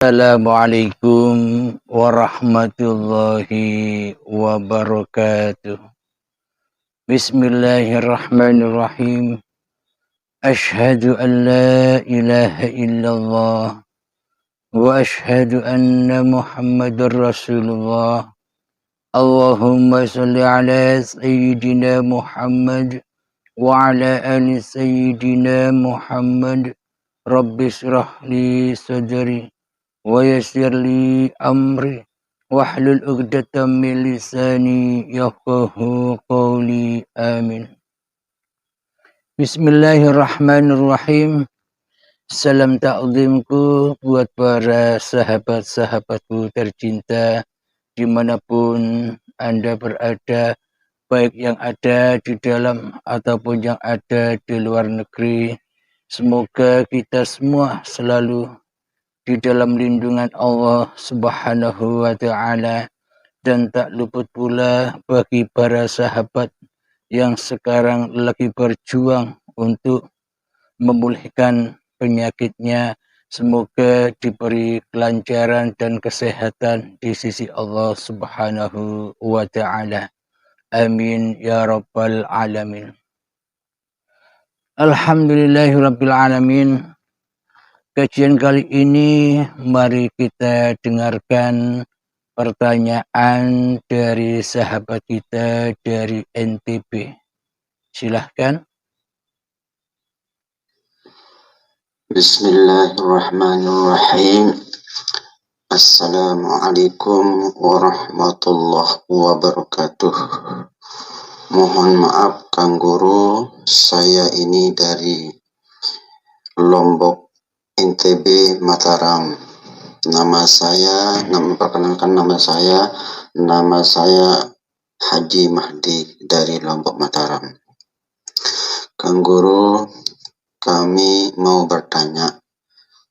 Assalamualaikum warahmatullahi wabarakatuh. Bismillahirrahmanirrahim. Ashhadu an la ilaha illallah wa ashhadu anna Muhammadar Rasulullah. Allahumma salli ala Sayyidina Muhammad wa ala ali Sayyidina Muhammad. Rabbi shrah li sadri wa yassir li amri wahlul 'uqdatam min lisani yafqahu qawli. Amin. Bismillahirrahmanirrahim. Salam takzimku buat para sahabat-sahabatku tercinta dimanapun Anda berada, baik yang ada di dalam ataupun yang ada di luar negeri. Semoga kita semua selalu di dalam lindungan Allah Subhanahu wa Ta'ala, dan tak luput pula bagi para sahabat yang sekarang lagi berjuang untuk memulihkan penyakitnya. Semoga diberi kelancaran dan kesehatan di sisi Allah Subhanahu wa Ta'ala. Amin ya rabbal alamin. Alhamdulillahirabbil alamin. Kajian kali ini mari kita dengarkan pertanyaan dari sahabat kita dari NTB. Silahkan. Bismillahirrahmanirrahim. Assalamualaikum warahmatullahi wabarakatuh. Mohon maaf Kang Guru, saya ini dari Lombok, NTB, Mataram. Perkenalkan nama saya Haji Mahdi dari Lombok, Mataram. Kang Guru, kami mau bertanya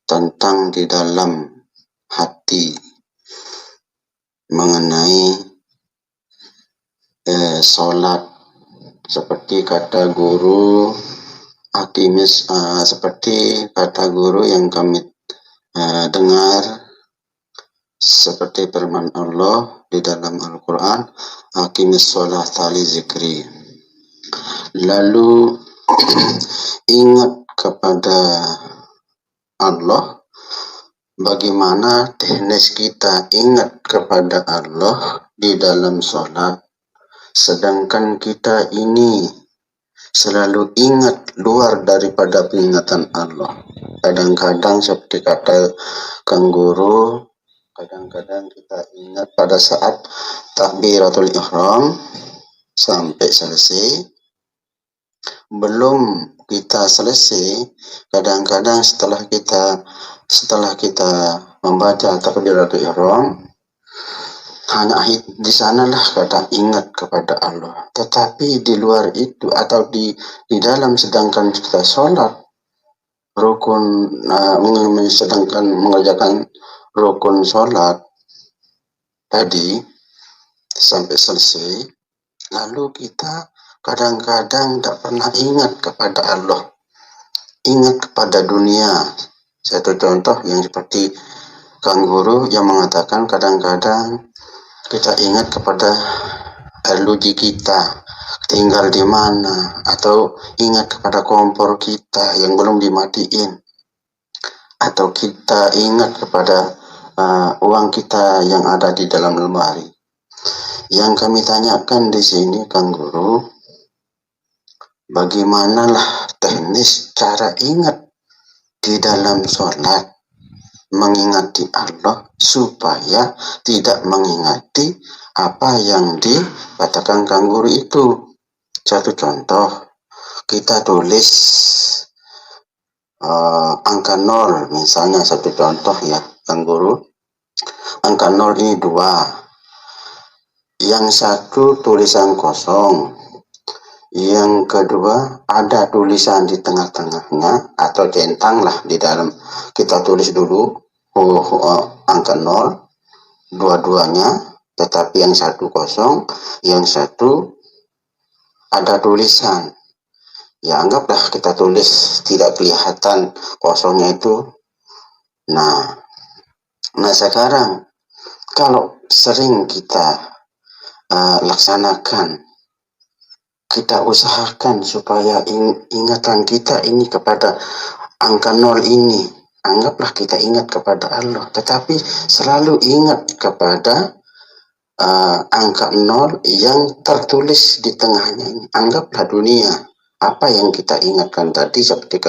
tentang di dalam hati mengenai sholat, seperti kata guru seperti kata guru yang kami dengar, seperti firman Allah di dalam Al-Quran, aqimis sholat li zikri. Lalu ingat kepada Allah. Bagaimana teknis kita ingat kepada Allah di dalam sholat, sedangkan kita ini selalu ingat luar daripada peringatan Allah. Kadang-kadang seperti kata Kang Guru, kadang-kadang kita ingat pada saat takbiratul ihram sampai selesai. Belum kita selesai, kadang-kadang setelah kita membaca takbiratul ihram, hanya di sanalah kata ingat kepada Allah. Tetapi di luar itu atau di dalam sedangkan kita sholat rukun, sedangkan mengerjakan rukun sholat tadi sampai selesai, lalu kita kadang-kadang tak pernah ingat kepada Allah, ingat kepada dunia. Satu contoh yang seperti Kang Guru yang mengatakan kadang-kadang kita ingat kepada LUG kita tinggal di mana, atau ingat kepada kompor kita yang belum dimatiin, atau kita ingat kepada uang kita yang ada di dalam lemari. Yang kami tanyakan di sini Kang Guru, bagaimanalah teknis cara ingat di dalam sholat, mengingati Allah supaya tidak mengingati apa yang dikatakan Kang Guru itu. Satu contoh, kita tulis angka 0 misalnya, satu contoh ya Kang Guru, angka 0 ini 2, yang satu tulisan kosong, yang kedua ada tulisan di tengah-tengahnya atau centang lah di dalam. Kita tulis dulu angka 0 dua-duanya, tetapi yang satu kosong, yang satu ada tulisan. Ya anggaplah kita tulis tidak kelihatan kosongnya itu. Nah, Nah sekarang kalau sering kita laksanakan, kita usahakan supaya ingatan kita ini kepada angka 0 ini, anggaplah kita ingat kepada Allah, tetapi selalu ingat kepada angka 0 yang tertulis di tengahnya ini. Anggaplah dunia, apa yang kita ingatkan tadi, seperti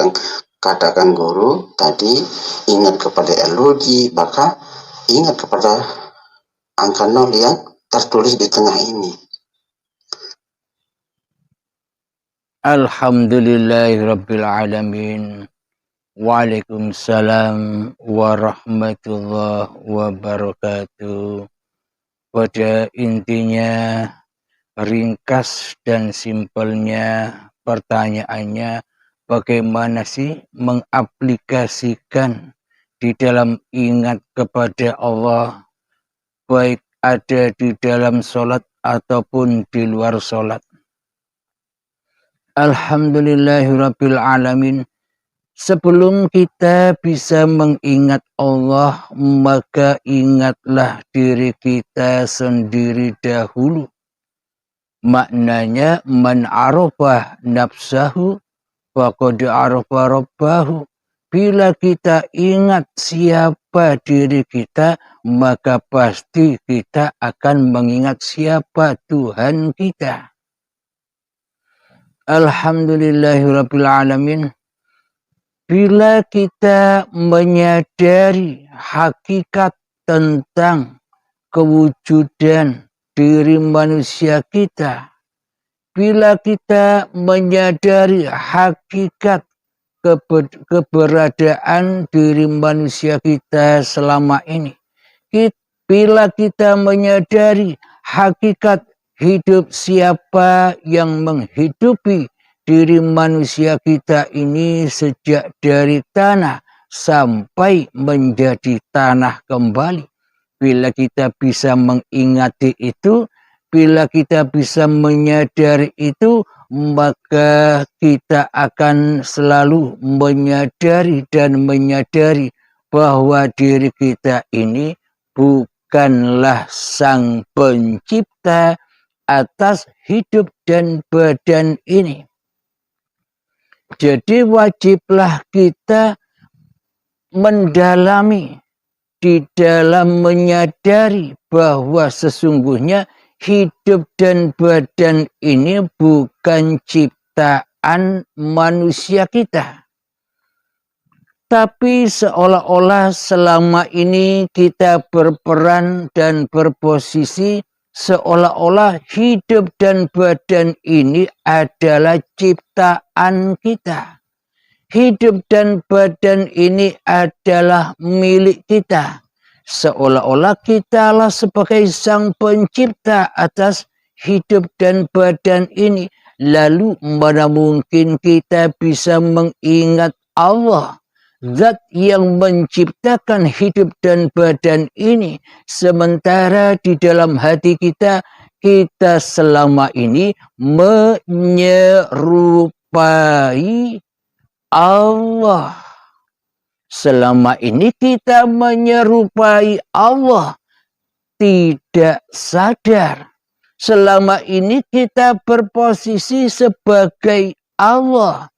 katakan guru tadi, ingat kepada elogi, maka ingat kepada angka 0 yang tertulis di tengah ini. Alhamdulillahirabbil alamin. Waalaikumsalam warahmatullahi wabarakatuh. Pada intinya, ringkas dan simpelnya pertanyaannya, bagaimana sih mengaplikasikan di dalam ingat kepada Allah, baik ada di dalam sholat ataupun di luar sholat. Alhamdulillahirabbil alamin. Sebelum kita bisa mengingat Allah, maka ingatlah diri kita sendiri dahulu. Maknanya, man arafah nafsahu faqad arafa rabbahu. Bila kita ingat siapa diri kita, maka pasti kita akan mengingat siapa Tuhan kita. Alhamdulillahirabbil alamin. Bila kita menyadari hakikat tentang kewujudan diri manusia kita, bila kita menyadari hakikat keberadaan diri manusia kita selama ini, bila kita menyadari hakikat hidup siapa yang menghidupi diri manusia kita ini sejak dari tanah sampai menjadi tanah kembali. Bila kita bisa mengingati itu, bila kita bisa menyadari itu, maka kita akan selalu menyadari dan menyadari bahwa diri kita ini bukanlah sang pencipta atas hidup dan badan ini. Jadi wajiblah kita mendalami di dalam menyadari bahwa sesungguhnya hidup dan badan ini bukan ciptaan manusia kita. Tapi seolah-olah selama ini kita berperan dan berposisi seolah-olah hidup dan badan ini adalah ciptaan kita. Hidup dan badan ini adalah milik kita. Seolah-olah kitalah sebagai sang pencipta atas hidup dan badan ini. Lalu mana mungkin kita bisa mengingat Allah, zat yang menciptakan hidup dan badan ini, sementara di dalam hati kita selama ini menyerupai Allah. Selama ini kita menyerupai Allah tidak sadar. Selama ini kita berposisi sebagai Allah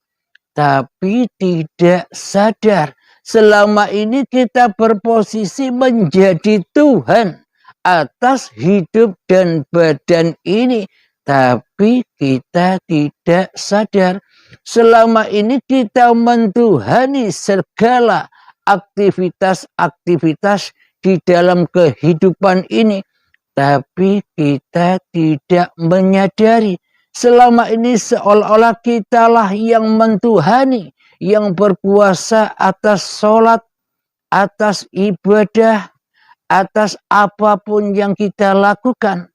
tapi tidak sadar. Selama ini kita berposisi menjadi Tuhan atas hidup dan badan ini, tapi kita tidak sadar. Selama ini kita mentuhani segala aktivitas-aktivitas di dalam kehidupan ini, tapi kita tidak menyadari. Selama ini seolah-olah kitalah yang mentuhani, yang berkuasa atas sholat, atas ibadah, atas apapun yang kita lakukan.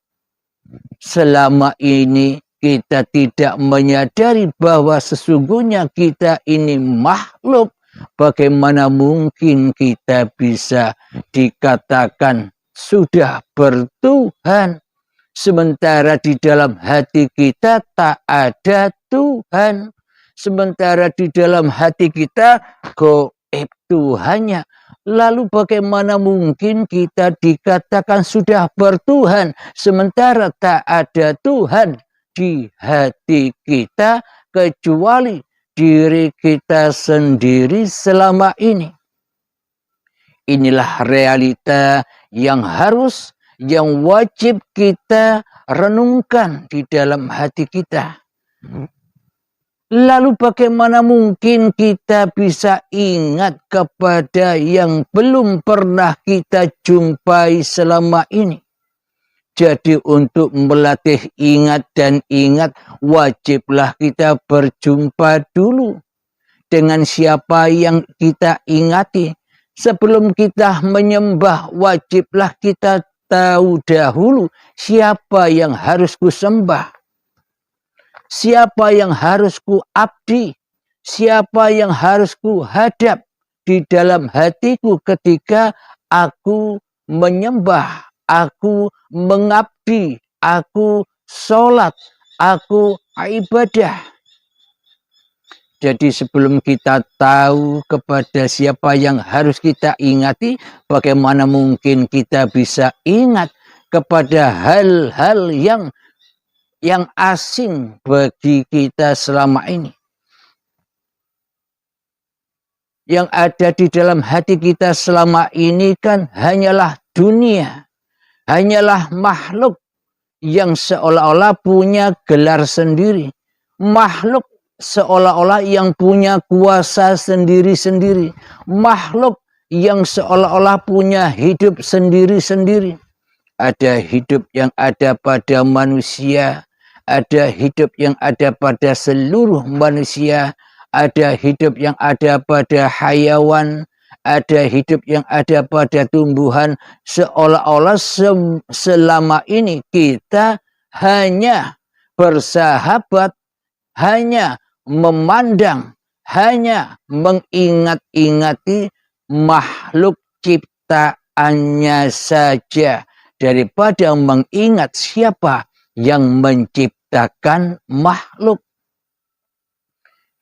Selama ini kita tidak menyadari bahwa sesungguhnya kita ini makhluk. Bagaimana mungkin kita bisa dikatakan sudah bertuhan, sementara di dalam hati kita tak ada Tuhan. Sementara di dalam hati kita Tuhannya. Lalu bagaimana mungkin kita dikatakan sudah bertuhan sementara tak ada Tuhan di hati kita kecuali diri kita sendiri selama ini. Inilah realita yang harus, yang wajib kita renungkan di dalam hati kita. Lalu bagaimana mungkin kita bisa ingat kepada yang belum pernah kita jumpai selama ini? Jadi untuk melatih ingat dan ingat, wajiblah kita berjumpa dulu dengan siapa yang kita ingati. Sebelum kita menyembah, wajiblah kita tahu dahulu siapa yang harus kusembah. Siapa yang harus ku abdi, siapa yang harus ku hadap di dalam hatiku ketika aku menyembah, aku mengabdi, aku sholat, aku ibadah. Jadi sebelum kita tahu kepada siapa yang harus kita ingati, bagaimana mungkin kita bisa ingat kepada hal-hal yang asing bagi kita selama ini. Yang ada di dalam hati kita selama ini kan hanyalah dunia. Hanyalah makhluk yang seolah-olah punya gelar sendiri. Makhluk seolah-olah yang punya kuasa sendiri-sendiri. Makhluk yang seolah-olah punya hidup sendiri-sendiri. Ada hidup yang ada pada manusia, ada hidup yang ada pada seluruh manusia, ada hidup yang ada pada hayawan, ada hidup yang ada pada tumbuhan. Seolah-olah selama ini kita hanya bersahabat, hanya memandang, hanya mengingat-ingati makhluk ciptaannya saja daripada mengingat siapa yang menciptakan makhluk.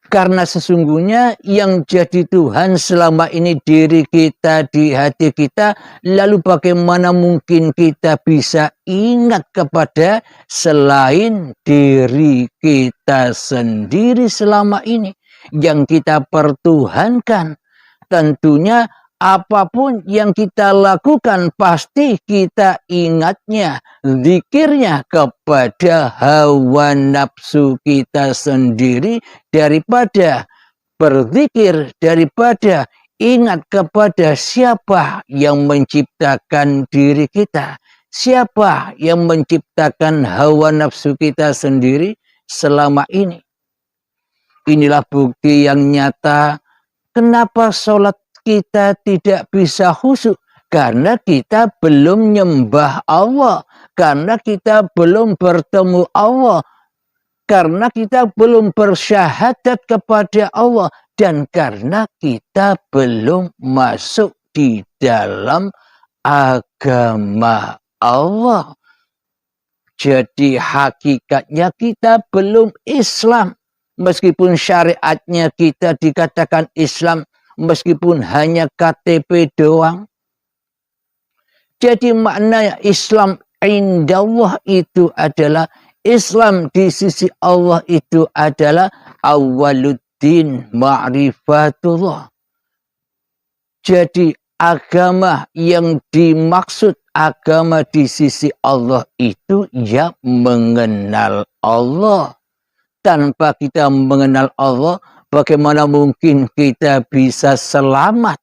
Karena sesungguhnya yang jadi Tuhan selama ini diri kita, di hati kita. Lalu bagaimana mungkin kita bisa ingat kepada selain diri kita sendiri selama ini. Yang kita pertuhankan. Tentunya apapun yang kita lakukan pasti kita ingatnya, zikirnya kepada hawa nafsu kita sendiri daripada berzikir, daripada ingat kepada siapa yang menciptakan diri kita, siapa yang menciptakan hawa nafsu kita sendiri selama ini. Inilah bukti yang nyata kenapa sholat kita tidak bisa khusyuk, karena kita belum nyembah Allah, karena kita belum bertemu Allah, karena kita belum bersyahadat kepada Allah, dan karena kita belum masuk di dalam agama Allah. Jadi hakikatnya kita belum Islam, meskipun syariatnya kita dikatakan Islam, meskipun hanya KTP doang. Jadi makna Islam indallah itu adalah, Islam di sisi Allah itu adalah awaluddin ma'rifatullah. Jadi agama yang dimaksud, agama di sisi Allah itu ya mengenal Allah. Tanpa kita mengenal Allah, bagaimana mungkin kita bisa selamat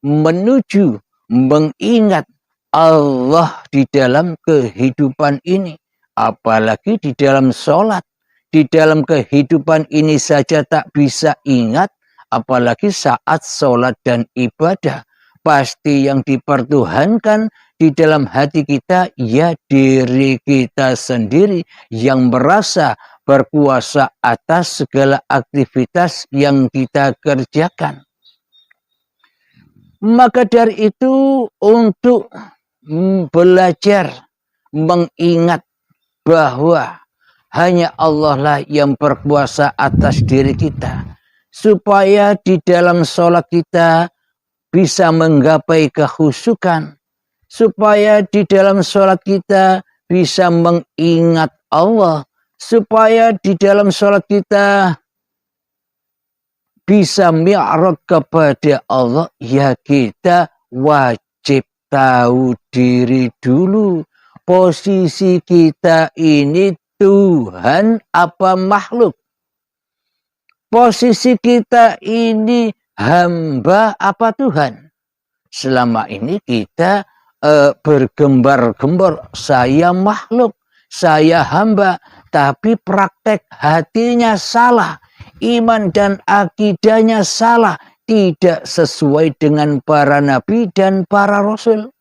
menuju mengingat Allah di dalam kehidupan ini. Apalagi di dalam sholat. Di dalam kehidupan ini saja tak bisa ingat, apalagi saat sholat dan ibadah. Pasti yang dipertuhankan di dalam hati kita ya diri kita sendiri yang merasa berkuasa atas segala aktivitas yang kita kerjakan. Maka dari itu untuk belajar mengingat bahwa hanya Allah lah yang berkuasa atas diri kita. supaya di dalam sholat kita bisa menggapai kekhusyukan, supaya di dalam sholat kita bisa mengingat Allah, supaya di dalam sholat kita bisa mi'raj kepada Allah, ya kita wajib tahu diri dulu. Posisi kita ini Tuhan apa makhluk? Posisi kita ini hamba apa Tuhan? Selama ini kita bergembar-gembar, saya makhluk, saya hamba, tapi praktek hatinya salah. Iman dan akidahnya salah, tidak sesuai dengan para nabi dan para rasul.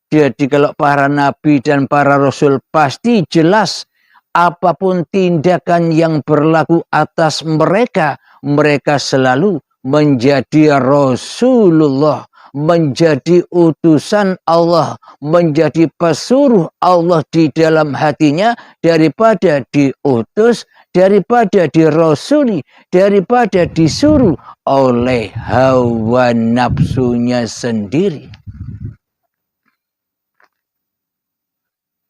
Jadi kalau para nabi dan para rasul pasti jelas apapun tindakan yang berlaku atas mereka, mereka selalu menjadi Rasulullah, menjadi utusan Allah, menjadi pesuruh Allah di dalam hatinya daripada diutus, daripada dirasuli, daripada disuruh oleh hawa nafsunya sendiri.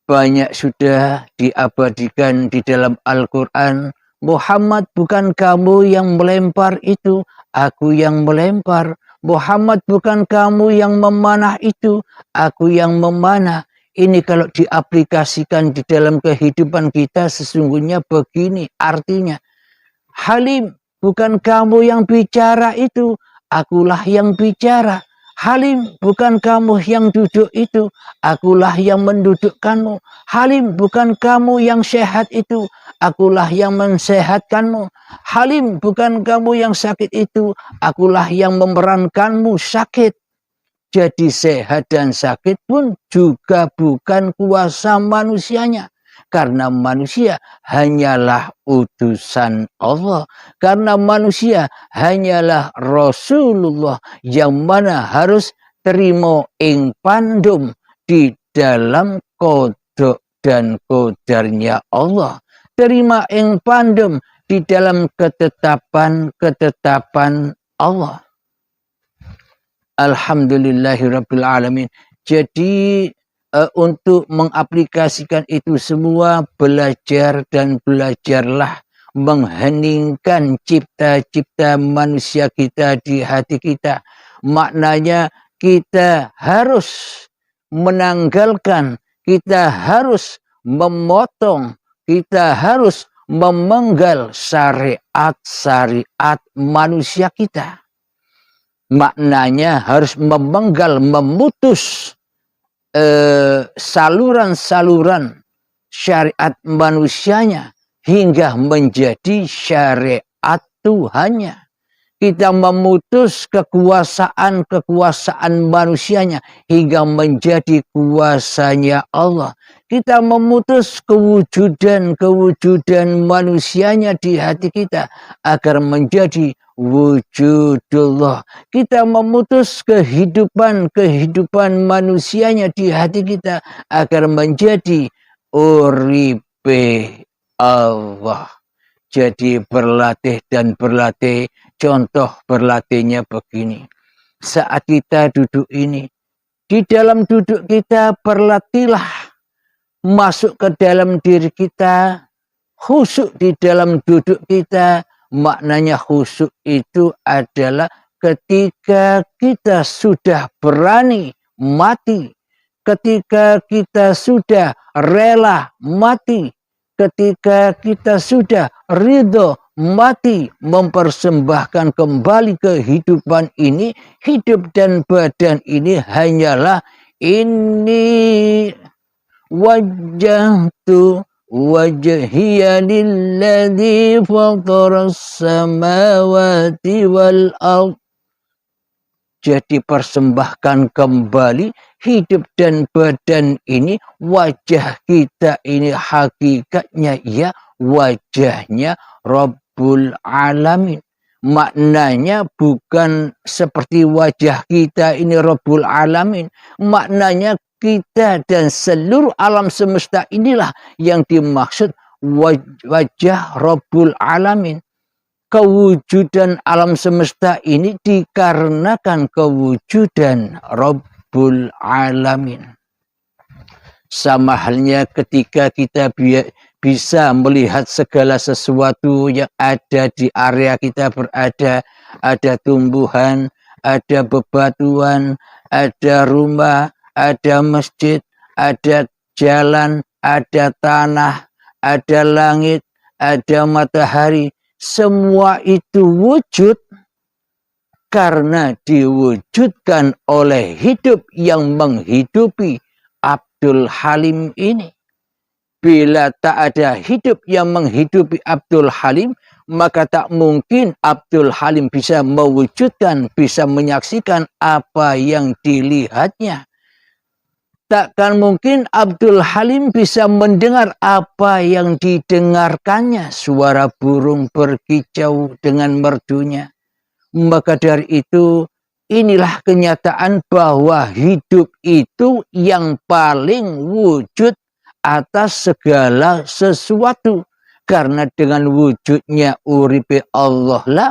Banyak sudah diabadikan di dalam Al-Quran. Muhammad, bukan kamu yang melempar itu, aku yang melempar. Muhammad, bukan kamu yang memanah itu, aku yang memanah. Ini kalau diaplikasikan di dalam kehidupan kita sesungguhnya begini artinya. Halim, bukan kamu yang bicara itu, akulah yang bicara. Halim, bukan kamu yang duduk itu, akulah yang mendudukkanmu. Halim, bukan kamu yang sehat itu, akulah yang mensehatkanmu. Halim, bukan kamu yang sakit itu, akulah yang memerankanmu sakit. Jadi sehat dan sakit pun juga bukan kuasa manusianya. Karena manusia hanyalah utusan Allah. Karena manusia hanyalah Rasulullah yang mana harus terima ing pandum di dalam kodok dan kodarnya Allah. Terima ing pandum di dalam ketetapan Allah. Alhamdulillahirabbil alamin. Jadi untuk mengaplikasikan itu semua, belajar dan belajarlah mengheningkan cipta-cipta manusia kita di hati kita. Maknanya kita harus menanggalkan, kita harus memotong, kita harus memenggal syariat-syariat manusia kita. Maknanya harus memenggal, memutus saluran-saluran syariat manusianya hingga menjadi syariat Tuhannya. Kita memutus kekuasaan manusianya hingga menjadi kuasanya Allah. Kita memutus kewujudan manusianya di hati kita agar menjadi wujudullah. Kita memutus kehidupan manusianya di hati kita agar menjadi uripe Allah. Jadi berlatih dan berlatih. Contoh berlatihnya begini. Saat kita duduk ini, di dalam duduk kita berlatihlah masuk ke dalam diri kita, khusyuk di dalam duduk kita. Maknanya khusyuk itu adalah ketika kita sudah berani mati, ketika kita sudah rela mati, ketika kita sudah ridho mati, mempersembahkan kembali kehidupan ini, hidup dan badan ini hanyalah ini wajjahtu wajhiya lilladzi fataras samawati wal ardh. Jadi persembahkan kembali hidup dan badan ini, wajah kita ini hakikatnya ya wajahnya Rabbul Alamin. Maknanya bukan seperti wajah kita ini Rabbul Alamin. Maknanya kita dan seluruh alam semesta inilah yang dimaksud wajah Rabbul Alamin. kewujudan alam semesta ini dikarenakan kewujudan Rabbul Alamin. Sama halnya ketika kita bisa melihat segala sesuatu yang ada di area kita berada, ada tumbuhan, ada bebatuan, ada rumah, ada masjid, ada jalan, ada tanah, ada langit, ada matahari. Semua itu wujud karena diwujudkan oleh hidup yang menghidupi Abdul Halim ini. Bila tak ada hidup yang menghidupi Abdul Halim, maka tak mungkin Abdul Halim bisa mewujudkan, bisa menyaksikan apa yang dilihatnya. Takkan mungkin Abdul Halim bisa mendengar apa yang didengarkannya, suara burung berkicau dengan merdunya. Maka dari itu, inilah kenyataan bahwa hidup itu yang paling wujud atas segala sesuatu. Karena dengan wujudnya uripe Allah lah,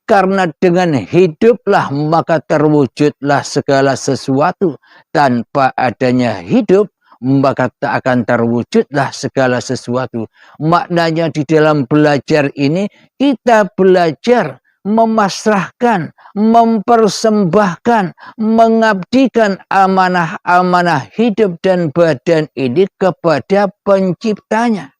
karena dengan hiduplah maka terwujudlah segala sesuatu. Tanpa adanya hidup, maka tak akan terwujudlah segala sesuatu. Maknanya di dalam belajar ini, kita belajar memasrahkan, mempersembahkan, mengabdikan amanah-amanah hidup dan badan ini kepada penciptanya.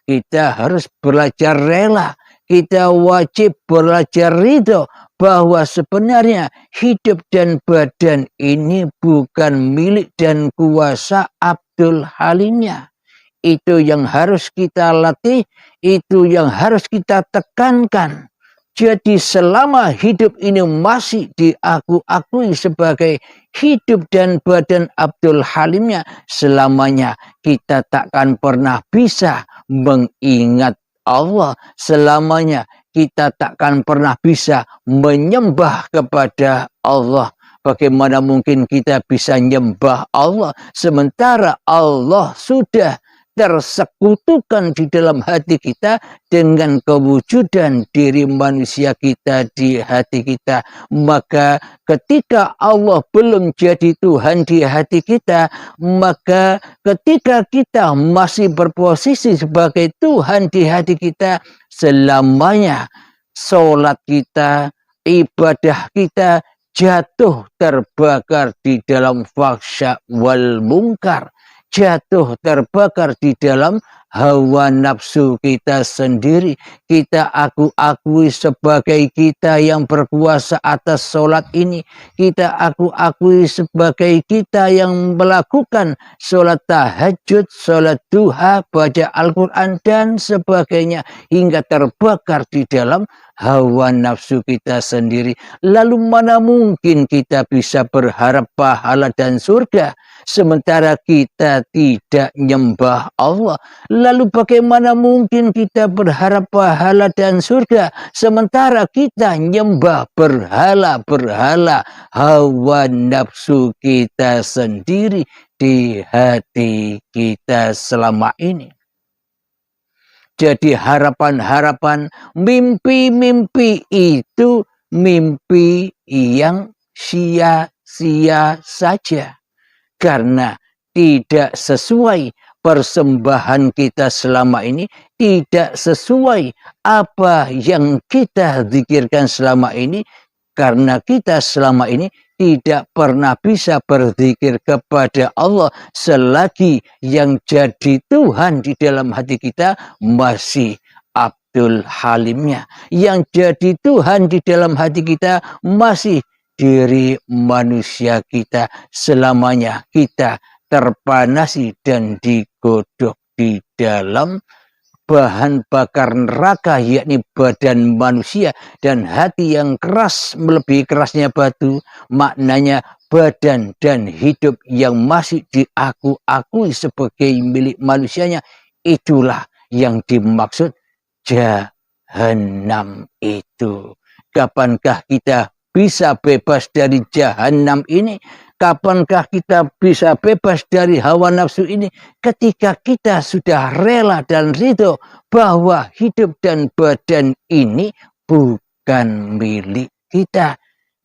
Kita harus belajar rela, kita wajib belajar ridho bahwa sebenarnya hidup dan badan ini bukan milik dan kuasa Abdul Halimnya. Itu yang harus kita latih, itu yang harus kita tekankan. Jadi selama hidup ini masih diakui sebagai hidup dan badan Abdul Halimnya, selamanya kita takkan pernah bisa mengingat Allah. Selamanya kita takkan pernah bisa menyembah kepada Allah. Bagaimana mungkin kita bisa menyembah Allah sementara Allah sudah tersekutukan di dalam hati kita dengan kewujudan diri manusia kita di hati kita. Maka ketika Allah belum jadi Tuhan di hati kita, maka ketika kita masih berposisi sebagai Tuhan di hati kita, selamanya sholat kita, ibadah kita jatuh terbakar di dalam fahsya wal mungkar, jatuh terbakar di dalam hawa nafsu kita sendiri. Kita akui sebagai kita yang berkuasa atas sholat ini. Kita akui sebagai kita yang melakukan sholat tahajud, sholat duha, baca Al-Quran dan sebagainya. Hingga terbakar di dalam hawa nafsu kita sendiri. Lalu mana mungkin kita bisa berharap pahala dan surga sementara kita tidak nyembah Allah? Lalu bagaimana mungkin kita berharap pahala dan surga sementara kita nyembah berhala-berhala hawa nafsu kita sendiri di hati kita selama ini? Jadi harapan-harapan, mimpi-mimpi itu mimpi yang sia-sia saja. Karena tidak sesuai persembahan kita selama ini, tidak sesuai apa yang kita zikirkan selama ini. Karena kita selama ini tidak pernah bisa berzikir kepada Allah selagi yang jadi Tuhan di dalam hati kita masih Abdul Halimnya. Yang jadi Tuhan di dalam hati kita masih diri manusia kita. Selamanya kita terpanasi dan digodok di dalam bahan bakar neraka, yakni badan manusia dan hati yang keras melebihi kerasnya batu. Maknanya badan dan hidup yang masih diakui sebagai milik manusianya, itulah yang dimaksud jahanam itu. Kapankah kita bisa bebas dari jahanam ini? Kapankah kita bisa bebas dari hawa nafsu ini? Ketika kita sudah rela dan ridho bahwa hidup dan badan ini bukan milik kita.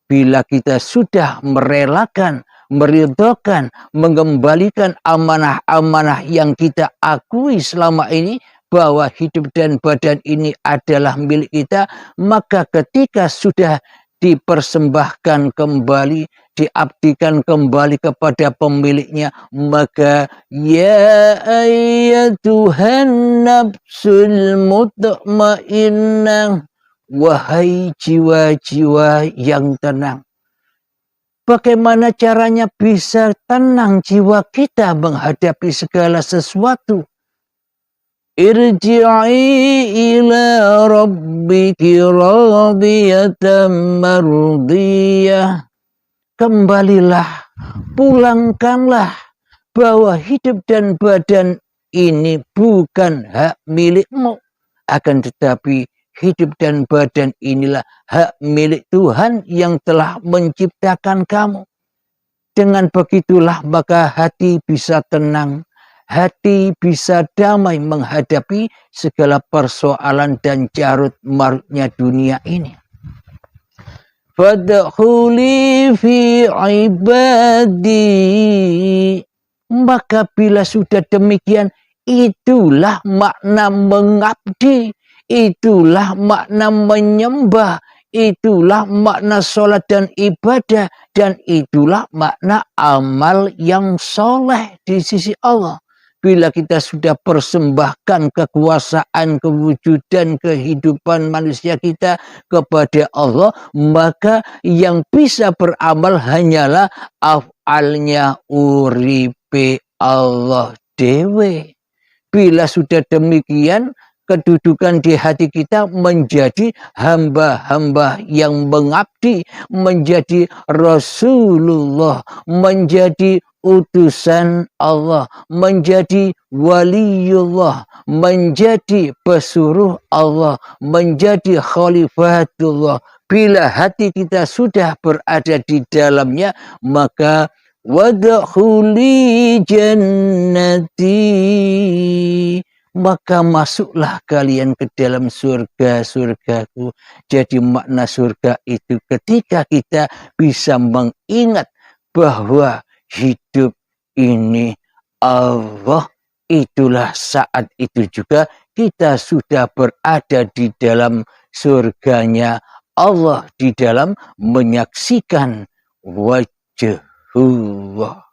Bila kita sudah merelakan, meridhokan, mengembalikan amanah-amanah yang kita akui selama ini, bahwa hidup dan badan ini adalah milik kita, maka ketika sudah dipersembahkan kembali, diabdikan kembali kepada pemiliknya, maka ya ayyatuhan nafsul mutmainnah, wahai jiwa-jiwa yang tenang. Bagaimana caranya bisa tenang jiwa kita menghadapi segala sesuatu? Irji'i ila rabbiki radiyatan mardiyah. Kembalilah, pulangkanlah bahwa hidup dan badan ini bukan hak milikmu. Akan tetapi hidup dan badan inilah hak milik Tuhan yang telah menciptakan kamu. Dengan begitulah maka hati bisa tenang, hati bisa damai menghadapi segala persoalan dan carut marutnya dunia ini. Fadkhuli fi ibadi. Maka bila sudah demikian, itulah makna mengabdi, itulah makna menyembah, itulah makna sholat dan ibadah, dan itulah makna amal yang soleh di sisi Allah. Bila kita sudah persembahkan kekuasaan, kewujudan, kehidupan manusia kita kepada Allah, maka yang bisa beramal hanyalah af'alnya uripe Allah dewe. Bila sudah demikian, kedudukan di hati kita menjadi hamba-hamba yang mengabdi, menjadi Rasulullah, menjadi utusan Allah, menjadi waliullah, menjadi pesuruh Allah, menjadi khalifatullah. Bila hati kita sudah berada di dalamnya, maka wadkhuli jannati, maka masuklah kalian ke dalam surga-surgaku. Jadi makna surga itu ketika kita bisa mengingat bahwa hidup ini Allah, itulah saat itu juga kita sudah berada di dalam surganya Allah, di dalam menyaksikan wajhullah.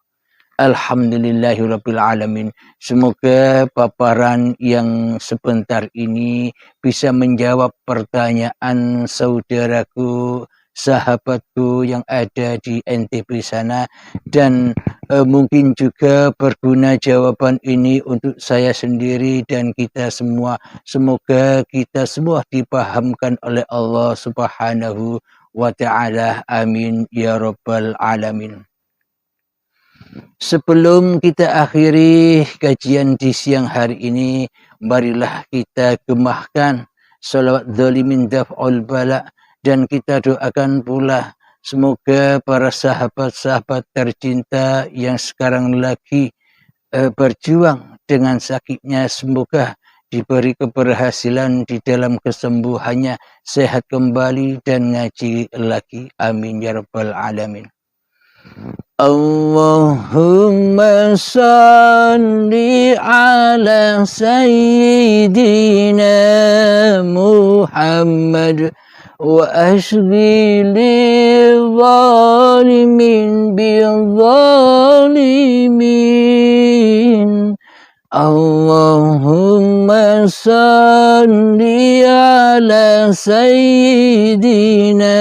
Alhamdulillahirabbil alamin. Semoga paparan yang sebentar ini bisa menjawab pertanyaan saudaraku, sahabatku yang ada di NTB sana, dan mungkin juga berguna jawaban ini untuk saya sendiri dan kita semua. Semoga kita semua dipahamkan oleh Allah Subhanahu wa ta'ala. Amin ya rabbal alamin. Sebelum kita akhiri kajian di siang hari ini, marilah kita gemahkan salawat dzalimin daf'ul bala, dan kita doakan pula semoga para sahabat-sahabat tercinta yang sekarang lagi berjuang dengan sakitnya, semoga diberi keberhasilan di dalam kesembuhannya, sehat kembali dan ngaji lagi. Amin ya rabbal alamin. Allahumma salli ala sayyidina Muhammad wa ashghili zalimin bizzalimin. Allahumma salli ala sayyidina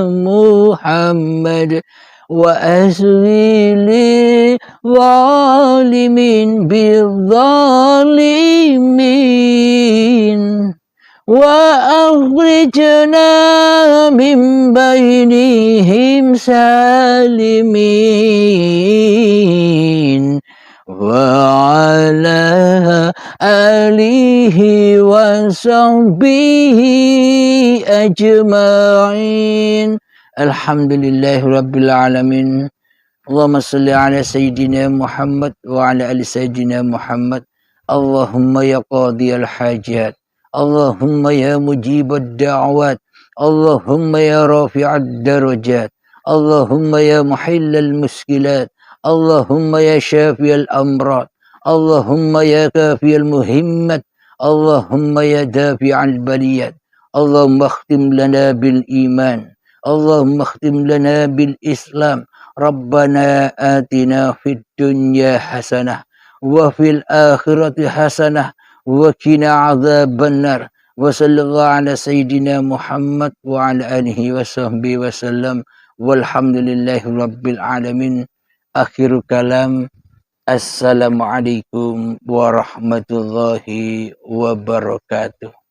Muhammad wa ashghili zalimin bizzalimin. وأخرجنا من بينهم سالمين وعلى آله وصحبه أجمعين. Alhamdulillah Rabbil Alamin. Allahumma salli ala Sayyidina Muhammad wa ala ali Sayyidina Muhammad. Allahumma ya qadiyal hajat, اللهم يا مجيب الدعوات، اللهم يا رافع الدرجات، اللهم يا محل المشكلات، اللهم يا شافي الأمراض، اللهم يا كافي المهمات، اللهم يا دافع البليات. اللهم اختم لنا بالإيمان، اللهم اختم لنا بالإسلام. ربنا آتنا في الدنيا حسنة وفي الآخرة حسنة وقنا عذاب النار. وصلى الله على سيدنا محمد وعلى آله وصحبه وسلم والحمد لله رب العالمين. Akhir kalam. Assalamualaikum warahmatullahi wabarakatuh.